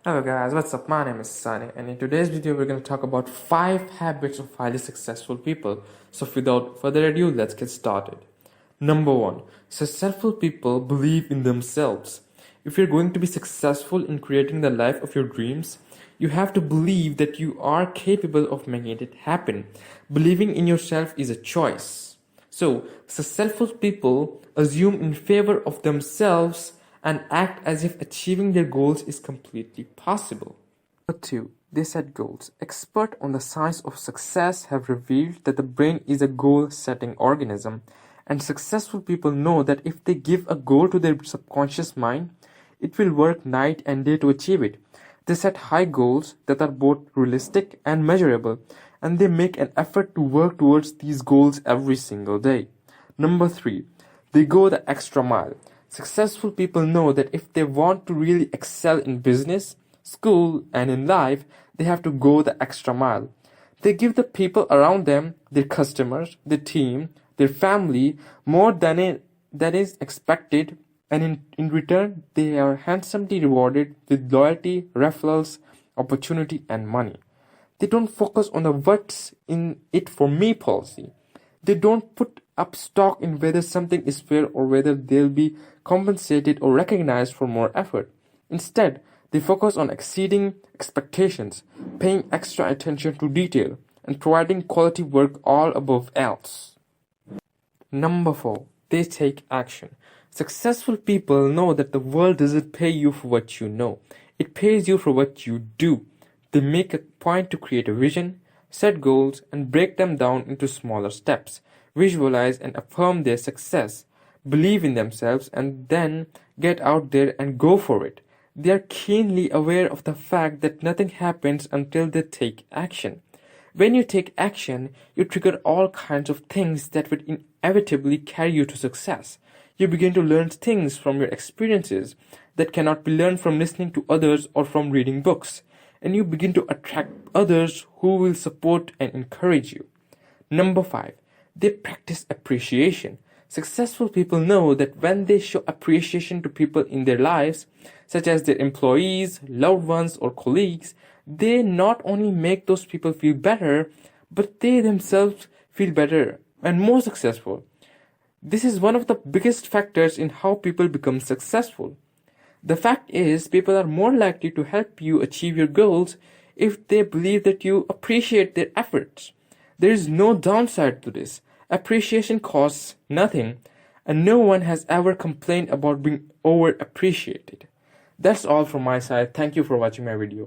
Hello guys, what's up? My name is Sunny, and in today's video we're going to talk about 5 habits of highly successful people. So without further ado, let's get started. Number 1. Successful people believe in themselves. If you're going to be successful in creating the life of your dreams, you have to believe that you are capable of making it happen. Believing in yourself is a choice. So, successful people assume in favor of themselves and act as if achieving their goals is completely possible. Number 2. They set goals. Experts on the science of success have revealed that the brain is a goal-setting organism, and successful people know that if they give a goal to their subconscious mind, it will work night and day to achieve it. They set high goals that are both realistic and measurable, and they make an effort to work towards these goals every single day. Number 3. They go the extra mile. Successful people know that if they want to really excel in business, school, and in life, they have to go the extra mile. They give the people around them, their customers, their team, their family, more than is expected, and in return, they are handsomely rewarded with loyalty, referrals, opportunity, and money. They don't focus on the what's in it for me policy. They don't put up stock in whether something is fair or whether they'll be compensated or recognized for more effort. Instead, they focus on exceeding expectations, paying extra attention to detail, and providing quality work all above else. Number 4. They take action. Successful people know that the world doesn't pay you for what you know. It pays you for what you do. They make a point to create a vision, set goals, and break them down into smaller steps, visualize and affirm their success, believe in themselves, and then get out there and go for it. They are keenly aware of the fact that nothing happens until they take action. When you take action, you trigger all kinds of things that would inevitably carry you to success. You begin to learn things from your experiences that cannot be learned from listening to others or from reading books. And you begin to attract others who will support and encourage you. Number 5. They practice appreciation. Successful people know that when they show appreciation to people in their lives, such as their employees, loved ones, or colleagues, they not only make those people feel better, but they themselves feel better and more successful. This is one of the biggest factors in how people become successful. The fact is, people are more likely to help you achieve your goals if they believe that you appreciate their efforts. There is no downside to this. Appreciation costs nothing, and no one has ever complained about being over-appreciated. That's all from my side. Thank you for watching my video.